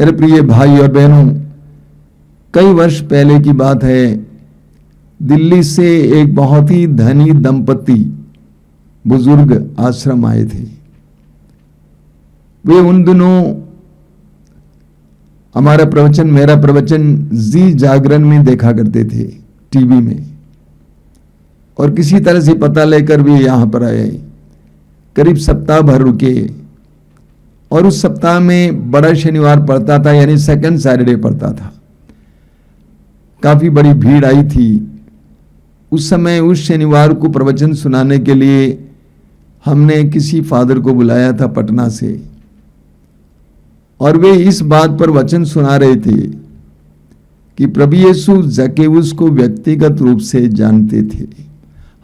मेरे प्रिय भाई और बहनों, कई वर्ष पहले की बात है, दिल्ली से एक बहुत ही धनी दंपति बुजुर्ग आश्रम आए थे। वे उन दिनों हमारा प्रवचन, मेरा प्रवचन जी जागरण में देखा करते थे, टीवी में, और किसी तरह से पता लेकर वे यहां पर आए। करीब सप्ताह भर रुके और उस सप्ताह में बड़ा शनिवार पड़ता था, यानी सेकंड सैटरडे पड़ता था। काफी बड़ी भीड़ आई थी उस समय। उस शनिवार को प्रवचन सुनाने के लिए हमने किसी फादर को बुलाया था पटना से, और वे इस बात पर वचन सुना रहे थे कि प्रभु यीशु जक्केउस को व्यक्तिगत रूप से जानते थे,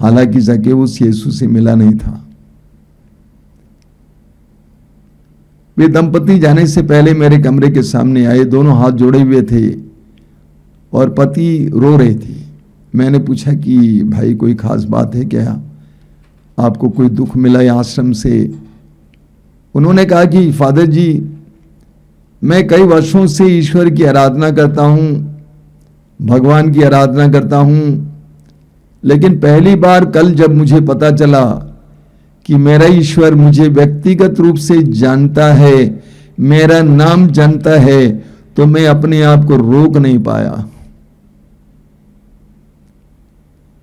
हालांकि जक्केउस यीशु से मिला नहीं था। वे दंपति जाने से पहले मेरे कमरे के सामने आए, दोनों हाथ जोड़े हुए थे और पति रो रहे थे। मैंने पूछा कि भाई कोई खास बात है क्या, आपको कोई दुख मिला है आश्रम से? उन्होंने कहा कि फादर जी, मैं कई वर्षों से ईश्वर की आराधना करता हूं, भगवान की आराधना करता हूं, लेकिन पहली बार कल जब मुझे पता चला कि मेरा ईश्वर मुझे व्यक्तिगत रूप से जानता है, मेरा नाम जानता है, तो मैं अपने आप को रोक नहीं पाया।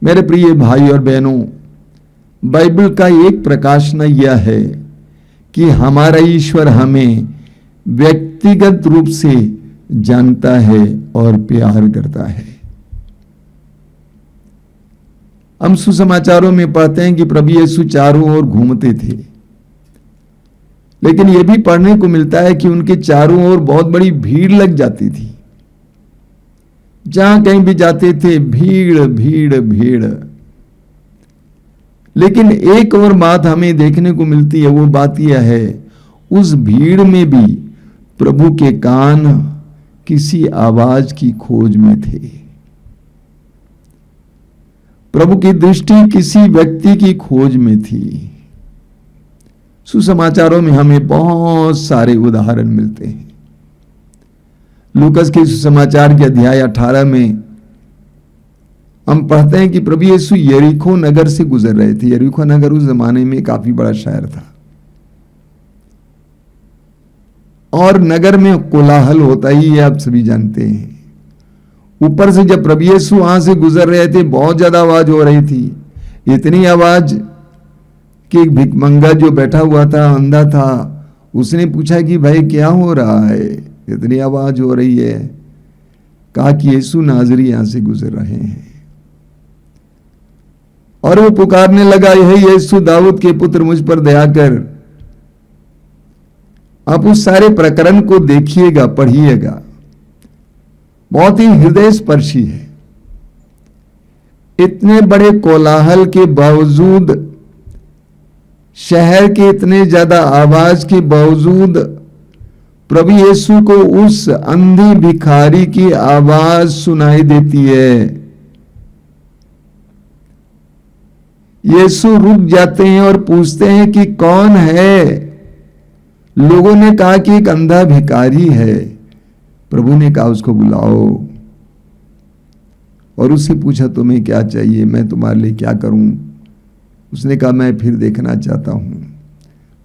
मेरे प्रिय भाई और बहनों, बाइबल का एक प्रकाशना यह है कि हमारा ईश्वर हमें व्यक्तिगत रूप से जानता है और प्यार करता है। हम सुसमाचारों में पढ़ते हैं कि प्रभु यीशु चारों ओर घूमते थे, लेकिन यह भी पढ़ने को मिलता है कि उनके चारों ओर बहुत बड़ी भीड़ लग जाती थी। जहां कहीं भी जाते थे भीड़ भीड़ भीड़। लेकिन एक और बात हमें देखने को मिलती है, वो बात यह है, उस भीड़ में भी प्रभु के कान किसी आवाज की खोज में थे। प्रभु की दृष्टि किसी व्यक्ति की खोज में थी। सुसमाचारों में हमें बहुत सारे उदाहरण मिलते हैं। लूकस के सुसमाचार के अध्याय 18 में हम पढ़ते हैं कि प्रभु यीशु यरीको नगर से गुजर रहे थे। यरीको नगर उस जमाने में काफी बड़ा शहर था और नगर में कोलाहल होता ही है, आप सभी जानते हैं। ऊपर से जब प्रभु यीशु वहां से गुजर रहे थे, बहुत ज्यादा आवाज हो रही थी। इतनी आवाज कि एक भिखमंगा जो बैठा हुआ था, अंधा था, उसने पूछा कि भाई क्या हो रहा है, इतनी आवाज हो रही है? कहा कि यीशु नाजरी यहां से गुजर रहे हैं। और वो पुकारने लगा, हे यीशु दाऊद के पुत्र, मुझ पर दया कर। आप उस सारे प्रकरण को देखिएगा, पढ़िएगा, बहुत ही हृदय स्पर्शी है। इतने बड़े कोलाहल के बावजूद, शहर के इतने ज्यादा आवाज के बावजूद, प्रभु यीशु को उस अंधी भिखारी की आवाज सुनाई देती है। यीशु रुक जाते हैं और पूछते हैं कि कौन है? लोगों ने कहा कि एक अंधा भिखारी है। प्रभु ने कहा उसको बुलाओ, और उससे पूछा तुम्हें क्या चाहिए, मैं तुम्हारे लिए क्या करूं? उसने कहा मैं फिर देखना चाहता हूं।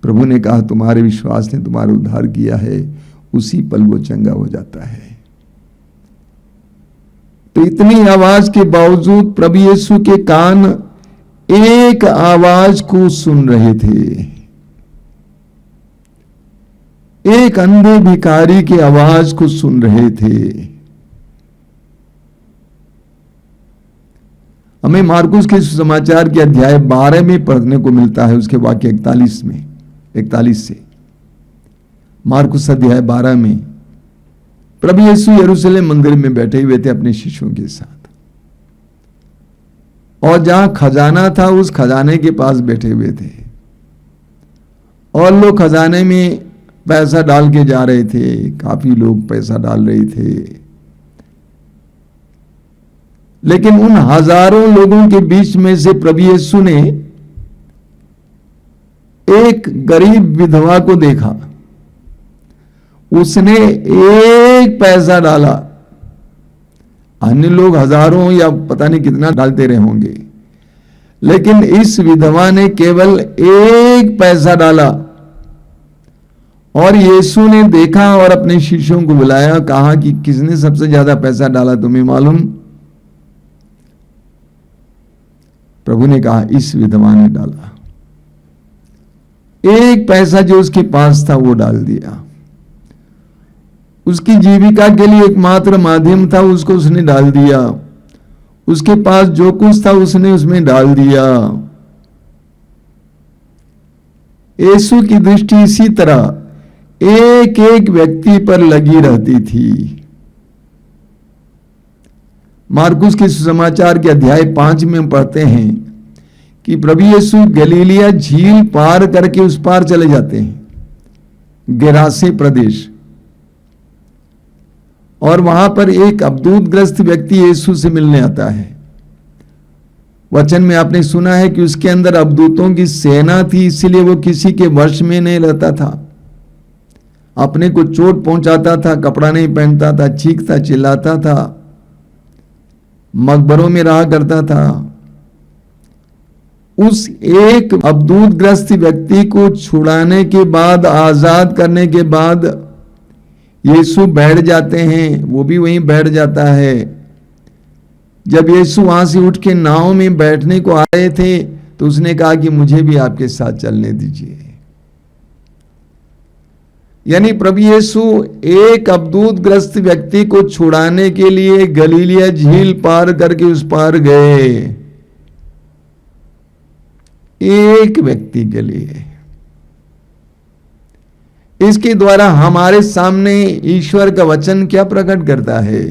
प्रभु ने कहा तुम्हारे विश्वास ने तुम्हारा उद्धार किया है। उसी पल वो चंगा हो जाता है। तो इतनी आवाज के बावजूद प्रभु यीशु के कान एक आवाज को सुन रहे थे, एक अंधे भिखारी की आवाज को सुन रहे थे। हमें मार्कुस के सुसमाचार के अध्याय 12 में पढ़ने को मिलता है, उसके वाक्य 41 से। मार्कुस अध्याय 12 में प्रभु यीशु यरूशलेम मंदिर में बैठे हुए थे अपने शिष्यों के साथ, और जहां खजाना था उस खजाने के पास बैठे हुए थे, और लोग खजाने में पैसा डाल के जा रहे थे। काफी लोग पैसा डाल रहे थे, लेकिन उन हजारों लोगों के बीच में से प्रभु यीशु ने एक गरीब विधवा को देखा। उसने एक पैसा डाला, अन्य लोग हजारों या पता नहीं कितना डालते रहे होंगे, लेकिन इस विधवा ने केवल एक पैसा डाला। और यीशु ने देखा और अपने शिष्यों को बुलाया, कहा कि किसने सबसे ज्यादा पैसा डाला, तुम्हें मालूम? प्रभु ने कहा इस विधवा ने डाला। एक पैसा जो उसके पास था वो डाल दिया। उसकी जीविका के लिए एकमात्र माध्यम था, उसको उसने डाल दिया। उसके पास जो कुछ था उसने उसमें डाल दिया। यीशु की दृष्टि इसी तरह एक एक व्यक्ति पर लगी रहती थी। मार्कुस के सुसमाचार के अध्याय 5 में पढ़ते हैं कि प्रभु यीशु गलीलिया झील पार करके उस पार चले जाते हैं, गेरासे प्रदेश, और वहां पर एक अबदूतग्रस्त व्यक्ति यीशु से मिलने आता है। वचन में आपने सुना है कि उसके अंदर अबदूतों की सेना थी, इसलिए वो किसी के वश में नहीं रहता था। अपने को चोट पहुंचाता था, कपड़ा नहीं पहनता था, चीखता चिल्लाता था, मकबरों में रहा करता था। उस एक अबदूतग्रस्त व्यक्ति को छुड़ाने के बाद, आजाद करने के बाद यीशु बैठ जाते हैं, वो भी वहीं बैठ जाता है। जब यीशु वहां से उठ के नाव में बैठने को आए थे तो उसने कहा कि मुझे भी आपके साथ चलने दीजिए। यानी प्रभु यीशु एक अबदूतग्रस्त व्यक्ति को छुड़ाने के लिए गलीलिया झील पार करके उस पार गए, एक व्यक्ति के लिए। इसके द्वारा हमारे सामने ईश्वर का वचन क्या प्रकट करता है?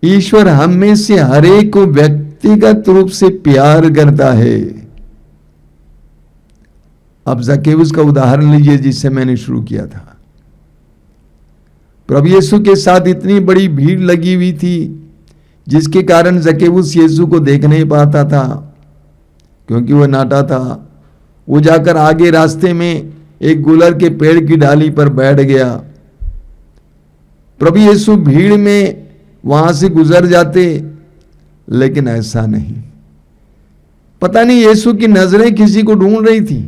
ईश्वर हम में से हर एक को व्यक्तिगत रूप से प्यार करता है। अब ज़क्केउस का उदाहरण लीजिए जिससे मैंने शुरू किया था। प्रभु यीशु के साथ इतनी बड़ी भीड़ लगी हुई थी जिसके कारण ज़क्केउस यीशु को देख नहीं पाता था, क्योंकि वह नाटा था। वो जाकर आगे रास्ते में एक गुलर के पेड़ की डाली पर बैठ गया। प्रभु यीशु भीड़ में वहां से गुजर जाते, लेकिन ऐसा नहीं। पता नहीं यीशु की नजरें किसी को ढूंढ रही थी,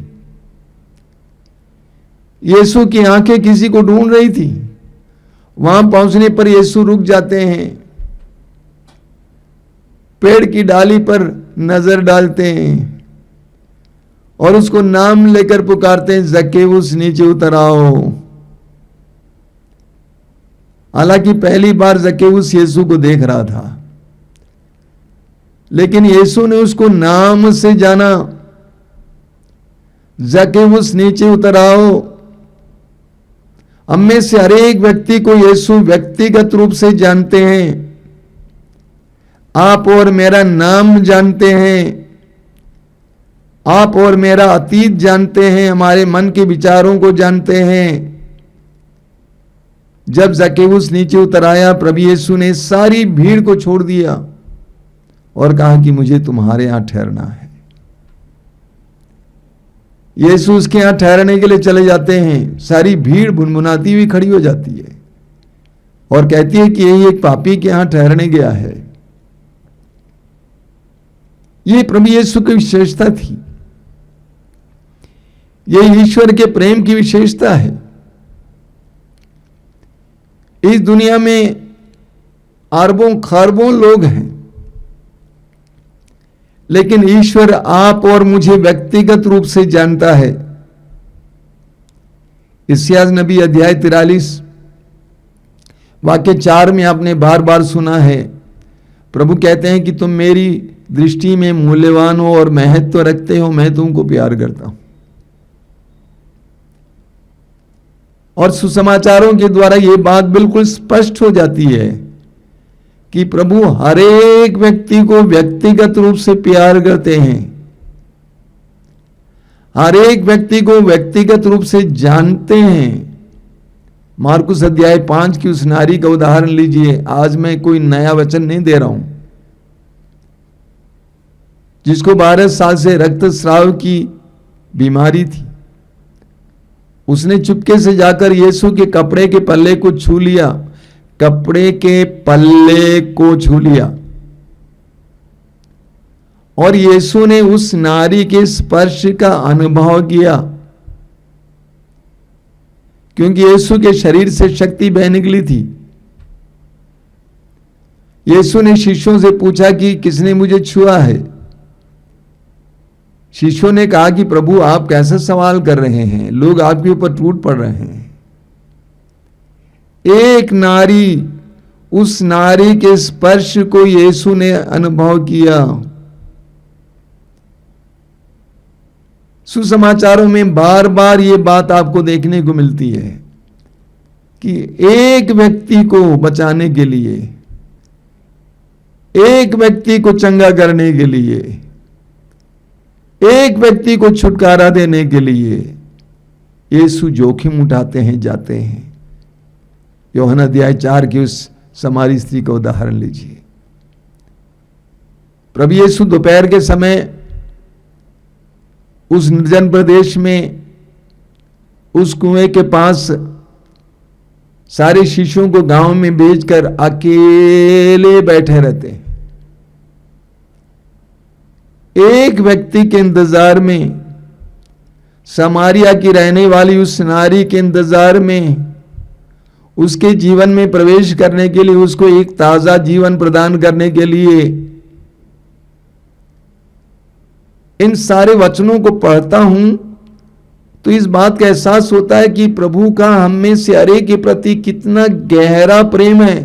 यीशु की आंखें किसी को ढूंढ रही थी। वहां पहुंचने पर यीशु रुक जाते हैं, पेड़ की डाली पर नजर डालते हैं और उसको नाम लेकर पुकारते हैं, ज़क्केउस नीचे उतर आओ। हालांकि पहली बार ज़क्केउस यीशु को देख रहा था, लेकिन यीशु ने उसको नाम से जाना। ज़क्केउस नीचे उतर आओ। हम में से हर एक व्यक्ति को यीशु व्यक्तिगत रूप से जानते हैं। आप और मेरा नाम जानते हैं, आप और मेरा अतीत जानते हैं, हमारे मन के विचारों को जानते हैं। जब ज़क्केउस नीचे उतर आया, प्रभु यीशु ने सारी भीड़ को छोड़ दिया और कहा कि मुझे तुम्हारे यहां ठहरना है। यीशु उसके यहां ठहरने के लिए चले जाते हैं। सारी भीड़ भुनभुनाती हुई खड़ी हो जाती है और कहती है कि यही एक पापी के यहां ठहरने गया है। यह प्रभु यीशु की विशेषता थी, यह ईश्वर के प्रेम की विशेषता है। इस दुनिया में अरबों खरबों लोग हैं, लेकिन ईश्वर आप और मुझे व्यक्तिगत रूप से जानता है। इस्यास नबी अध्याय 43 वाक्य 4 में आपने बार बार सुना है, प्रभु कहते हैं कि तुम मेरी दृष्टि में मूल्यवान हो और महत्व रखते हो, मैं तुमको प्यार करता हूं। और सुसमाचारों के द्वारा यह बात बिल्कुल स्पष्ट हो जाती है कि प्रभु हर एक व्यक्ति को व्यक्तिगत रूप से प्यार करते हैं, हर एक व्यक्ति को व्यक्तिगत रूप से जानते हैं। मार्कुस अध्याय 5 की उस नारी का उदाहरण लीजिए। आज मैं कोई नया वचन नहीं दे रहा हूं, जिसको 12 साल से रक्तस्राव की बीमारी थी। उसने चुपके से जाकर यीशु के कपड़े के पल्ले को छू लिया, कपड़े के पल्ले को छू लिया, और यीशु ने उस नारी के स्पर्श का अनुभव किया, क्योंकि यीशु के शरीर से शक्ति बह निकली थी। यीशु ने शिष्यों से पूछा कि किसने मुझे छुआ है? शिष्यों ने कहा कि प्रभु आप कैसा सवाल कर रहे हैं, लोग आपके ऊपर टूट पड़ रहे हैं। एक नारी, उस नारी के स्पर्श को यीशु ने अनुभव किया। सुसमाचारों में बार बार ये बात आपको देखने को मिलती है कि एक व्यक्ति को बचाने के लिए, एक व्यक्ति को चंगा करने के लिए, एक व्यक्ति को छुटकारा देने के लिए यीशु जोखिम उठाते हैं, जाते हैं। यूहन्ना अध्याय 4 की उस समारी स्त्री का उदाहरण लीजिए। प्रभु यीशु दोपहर के समय उस निर्जन प्रदेश में उस कुएं के पास सारे शिष्यों को गांव में भेजकर अकेले बैठे रहते हैं। एक व्यक्ति के इंतजार में, समारिया की रहने वाली उस नारी के इंतजार में, उसके जीवन में प्रवेश करने के लिए, उसको एक ताजा जीवन प्रदान करने के लिए इन सारे वचनों को पढ़ता हूं तो इस बात का एहसास होता है कि प्रभु का हम में से हर एक के प्रति कितना गहरा प्रेम है।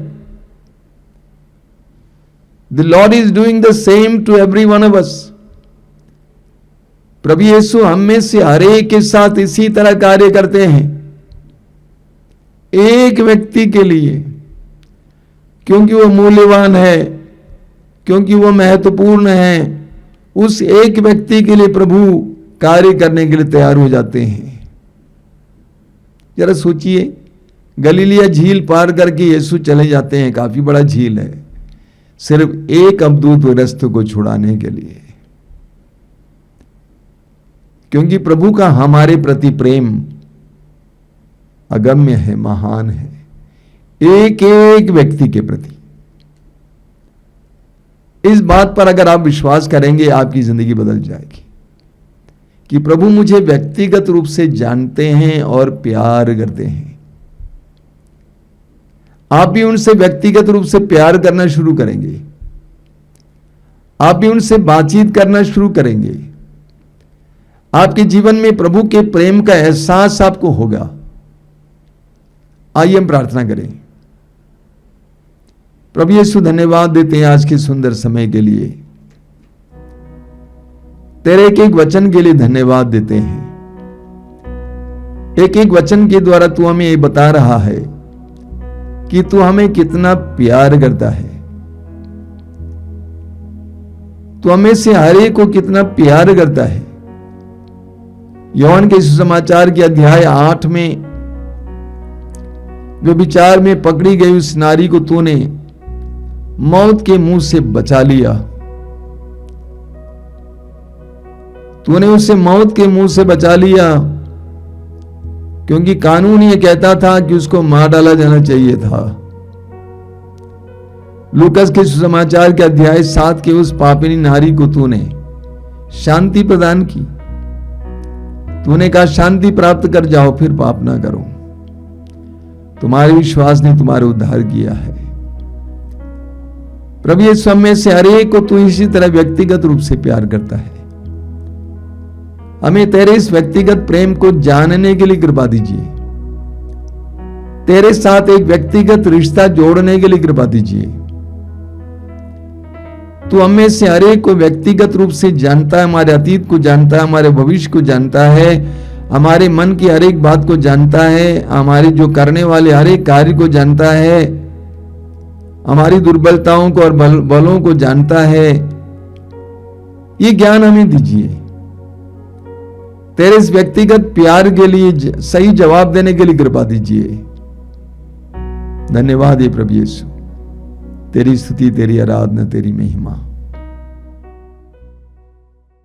The Lord is doing the same to every one of us. प्रभु यीशु हम में से हर एक के साथ इसी तरह कार्य करते हैं, एक व्यक्ति के लिए, क्योंकि वो मूल्यवान है, क्योंकि वो महत्वपूर्ण है। उस एक व्यक्ति के लिए प्रभु कार्य करने के लिए तैयार हो जाते हैं। जरा सोचिए, गलीलिया झील पार करके यीशु चले जाते हैं, काफी बड़ा झील है, सिर्फ एक अवधूत ग्रस्त को छुड़ाने के लिए, क्योंकि प्रभु का हमारे प्रति प्रेम अगम्य है, महान है, एक एक व्यक्ति के प्रति। इस बात पर अगर आप विश्वास करेंगे, आपकी जिंदगी बदल जाएगी कि प्रभु मुझे व्यक्तिगत रूप से जानते हैं और प्यार करते हैं। आप भी उनसे व्यक्तिगत रूप से प्यार करना शुरू करेंगे, आप भी उनसे बातचीत करना शुरू करेंगे, आपके जीवन में प्रभु के प्रेम का एहसास आपको होगा। आइए हम प्रार्थना करें। प्रभु यीशु धन्यवाद देते हैं आज के सुंदर समय के लिए, तेरे एक एक वचन के लिए धन्यवाद देते हैं। एक एक वचन के द्वारा तू हमें ये बता रहा है कि तू हमें कितना प्यार करता है, तू हमें से हर एक को कितना प्यार करता है। यूहन्ना के सुसमाचार के अध्याय 8 में व्यभिचार में पकड़ी गई उस नारी को तूने मौत के मुंह से बचा लिया। तूने उसे मौत के मुंह से बचा लिया, क्योंकि कानून ये कहता था कि उसको मार डाला जाना चाहिए था। लूकास के सुसमाचार के अध्याय 7 के उस पापिनी नारी को तूने शांति प्रदान की। तूने कहा शांति प्राप्त कर जाओ, फिर पाप ना करो। तुम्हारे विश्वास ने तुम्हारा उद्धार किया है। प्रभु यीशु हम में से हर एक को तू इसी तरह व्यक्तिगत रूप से प्यार करता है। हमें तेरे इस व्यक्तिगत प्रेम को जानने के लिए कृपा दीजिए, तेरे साथ एक व्यक्तिगत रिश्ता जोड़ने के लिए कृपा दीजिए। तू हम में से हर एक को व्यक्तिगत रूप से जानता है, हमारे अतीत को जानता है, हमारे भविष्य को जानता है, हमारे मन की हर एक बात को जानता है, हमारे जो करने वाले हर एक कार्य को जानता है, हमारी दुर्बलताओं को और बलों को जानता है। ये ज्ञान हमें दीजिए। तेरे इस व्यक्तिगत प्यार के लिए सही जवाब देने के लिए कृपा दीजिए। धन्यवाद है प्रभु यीशु, तेरी स्तुति, तेरी आराधना, तेरी महिमा।